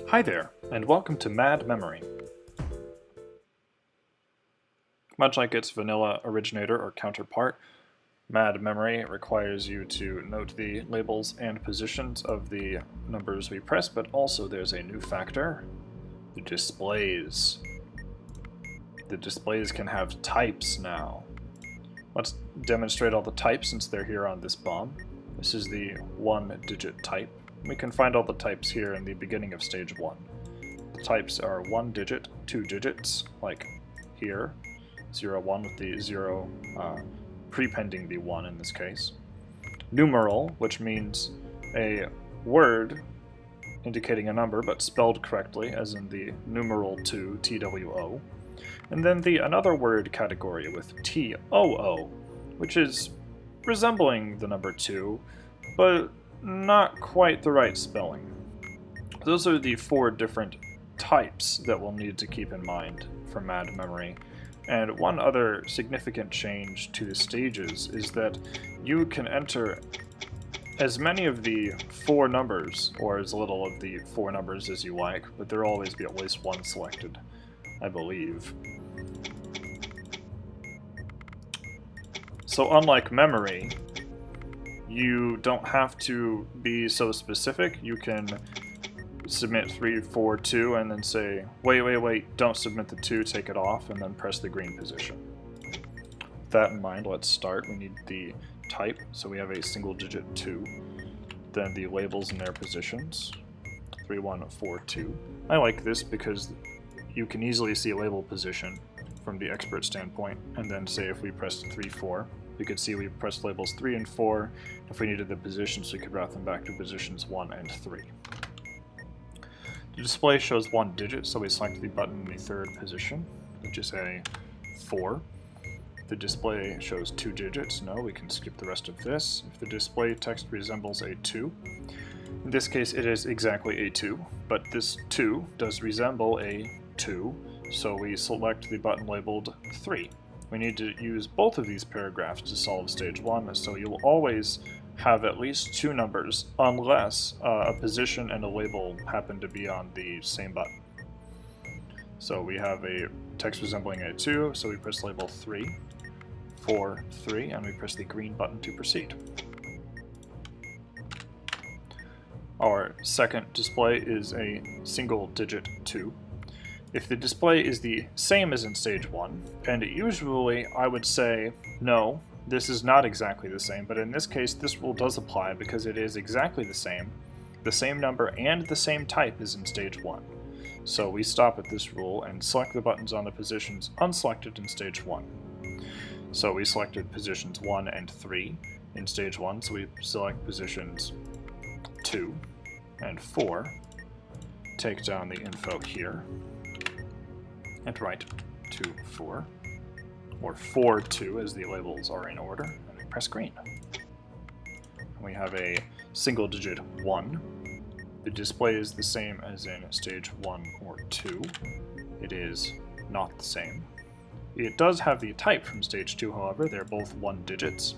Hi there, and welcome to Mad Memory. Much like its vanilla originator or counterpart, Mad Memory requires you to note the labels and positions of the numbers we press, but also there's a new factor, the displays. The displays can have types now. Let's demonstrate all the types since they're here on this bomb. This is the one-digit type. We can find all the types here in the beginning of stage 1. The types are 1 digit, 2 digits, like here, 0, 1 with the 0 prepending the 1 in this case. Numeral, which means a word indicating a number but spelled correctly, as in the numeral 2, TWO. And then the another word category with TOO, which is resembling the number 2, but not quite the right spelling. Those are the 4 different types that we'll need to keep in mind for Mad Memory. And one other significant change to the stages is that you can enter as many of the 4 numbers, or as little of the 4 numbers as you like, but there'll always be at least one selected, I believe. So unlike memory, you don't have to be so specific. You can submit 3, 4, 2, and then say, wait, don't submit the 2, take it off, and then press the green position. With that in mind, let's start. We need the type, so we have a single digit 2. Then the labels and their positions, 3, 1, 4, 2. I like this because you can easily see label position from the expert standpoint, and then say if we pressed 3, 4, we could see we pressed labels 3 and 4. If we needed the positions, we could route them back to positions 1 and 3. The display shows 1 digit, so we select the button in the 3rd position, which is a 4. If the display shows 2 digits, no, we can skip the rest of this. If the display text resembles a 2, in this case it is exactly a 2, but this 2 does resemble a 2, so we select the button labeled 3. We need to use both of these paragraphs to solve stage 1, so you will always have at least 2 numbers unless a position and a label happen to be on the same button. So we have a text resembling a 2, so we press label 3, 4, 3, and we press the green button to proceed. Our second display is a single digit 2. If the display is the same as in stage 1, and usually I would say, no, this is not exactly the same, but in this case this rule does apply because it is exactly the same number and the same type as in stage 1. So we stop at this rule and select the buttons on the positions unselected in stage 1. So we selected positions 1 and 3 in stage 1, so we select positions 2 and 4, take down the info here, and write 2, 4, or 4, 2 as the labels are in order, and we press green. We have a single digit 1. The display is the same as in stage 1 or 2. It is not the same. It does have the type from stage 2, however. They're both 1 digits.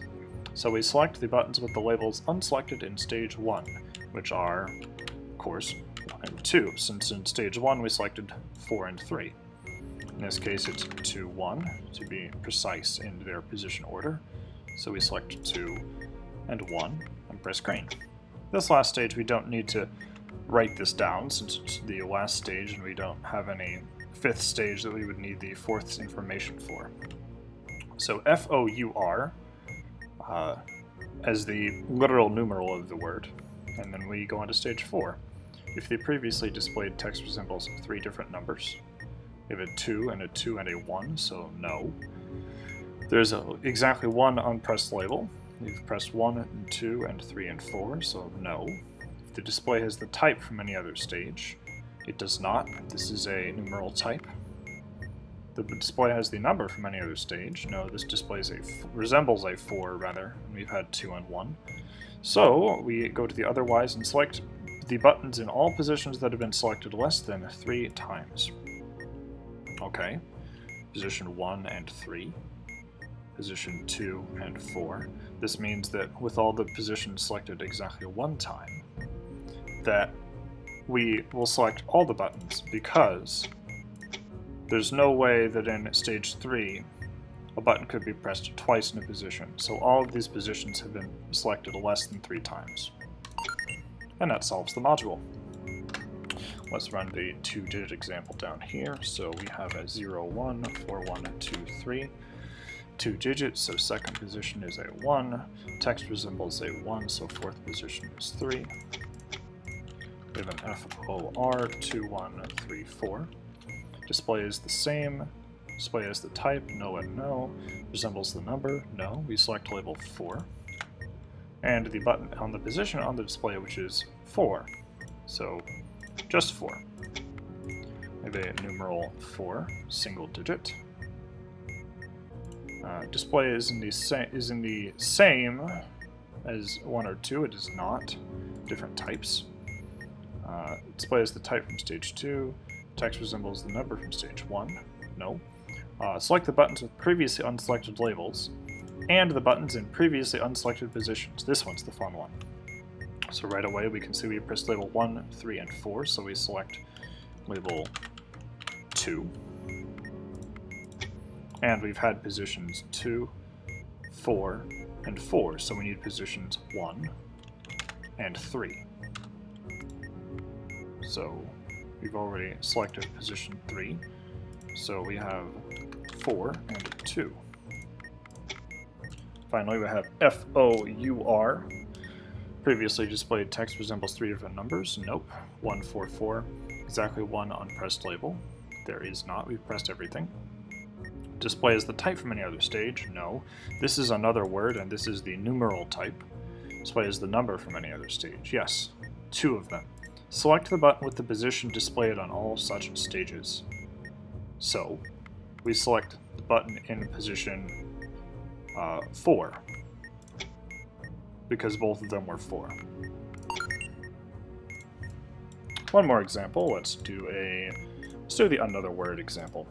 So we select the buttons with the labels unselected in stage 1, which are, of course, 1 and 2, since in stage 1 we selected 4 and 3. In this case it's 2, 1, to be precise in their position order. So we select 2 and 1 and press green. This last stage we don't need to write this down since it's the last stage and we don't have any 5th stage that we would need the 4th information for. So FOUR as the literal numeral of the word, and then we go on to stage 4. If the previously displayed text resembles 3 different numbers, we have a 2 and a 2 and a 1, so no. There's exactly 1 unpressed label. We've pressed 1 and 2 and 3 and 4, so no. If the display has the type from any other stage, it does not. This is a numeral type. The display has the number from any other stage. No, this displays resembles a 4 rather, and we've had 2 and 1. So we go to the otherwise and select the buttons in all positions that have been selected less than 3 times. Okay, position 1 and 3, position 2 and 4. This means that with all the positions selected exactly 1 time, that we will select all the buttons because there's no way that in stage 3 a button could be pressed twice in a position, so all of these positions have been selected less than 3 times. And that solves the module. Let's run the 2-digit example down here. So we have a 0, 1, 4, 1, 2, 3. 2 digits, so second position is a 1. Text resembles a 1, so fourth position is 3. We have an FOR, 2, 1, 3, 4. Display is the same. Display is the type, no and no. Resembles the number, no. We select label 4. And the button on the position on the display, which is 4. So just 4. We have a numeral 4, single digit. Display is in the same as 1 or 2. It is not. Different types. Display is the type from stage 2. Text resembles the number from stage 1. No. Select the buttons with previously unselected labels and the buttons in previously unselected positions. This one's the fun one. So right away we can see we pressed label 1, 3, and 4, so we select label 2. And we've had positions 2, 4, and 4, so we need positions 1 and 3. So we've already selected position 3, so we have 4 and 2. Finally, we have FOUR. Previously displayed text resembles 3 different numbers. Nope. 1, 4, 4. Exactly 1 unpressed label. There is not. We've pressed everything. Display is the type from any other stage. No. This is another word, and this is the numeral type. Display is the number from any other stage. Yes. 2 of them. Select the button with the position displayed on all such stages. So, we select the button in position 4, because both of them were 4. One more example. Let's do the another word example.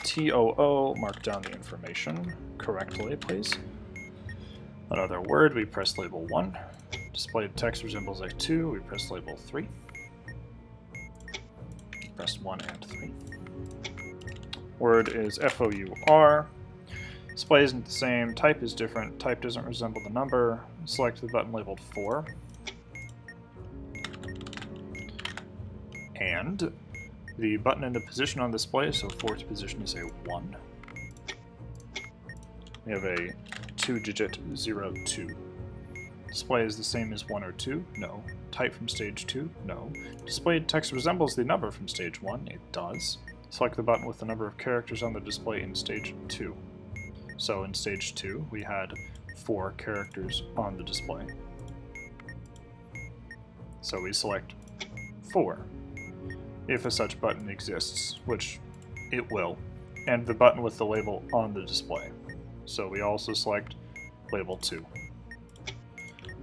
TOO, mark down the information correctly, please. Another word, we press label 1. Displayed text resembles a 2, we press label 3. Press 1 and 3. Word is FOUR. Display isn't the same, type is different, type doesn't resemble the number. Select the button labeled 4. And the button in the position on display, so fourth position is a 1. We have a 2-digit 0, 2. Display is the same as 1 or 2? No. Type from stage 2? No. Displayed text resembles the number from stage 1? It does. Select the button with the number of characters on the display in stage 2. So in stage 2, we had 4 characters on the display. So we select 4, if a such button exists, which it will, and the button with the label on the display. So we also select label 2.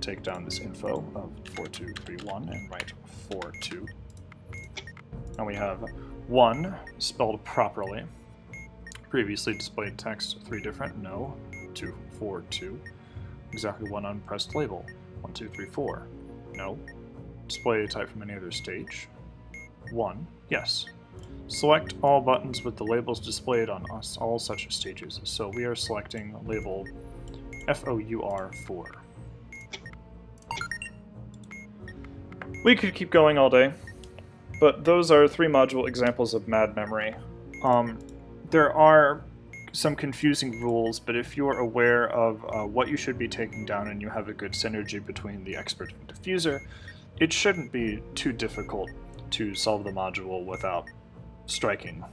Take down this info of 4231 and write 42. And we have 1 spelled properly. Previously displayed text 3 different, no. 2, 4, 2. Exactly 1 unpressed label. 1, 2, 3, 4. No. Display type from any other stage. 1, yes. Select all buttons with the labels displayed on all such stages. So we are selecting label FOUR4. We could keep going all day, but those are 3 module examples of mad memory. There are some confusing rules, but if you're aware of what you should be taking down and you have a good synergy between the expert and diffuser, it shouldn't be too difficult to solve the module without striking.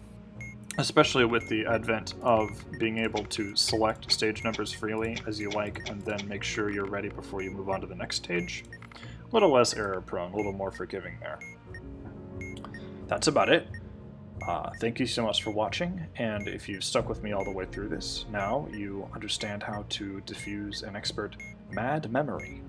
Especially with the advent of being able to select stage numbers freely as you like and then make sure you're ready before you move on to the next stage. A little less error prone, a little more forgiving there. That's about it. Thank you so much for watching, and if you've stuck with me all the way through this, now you understand how to diffuse an expert mad memory.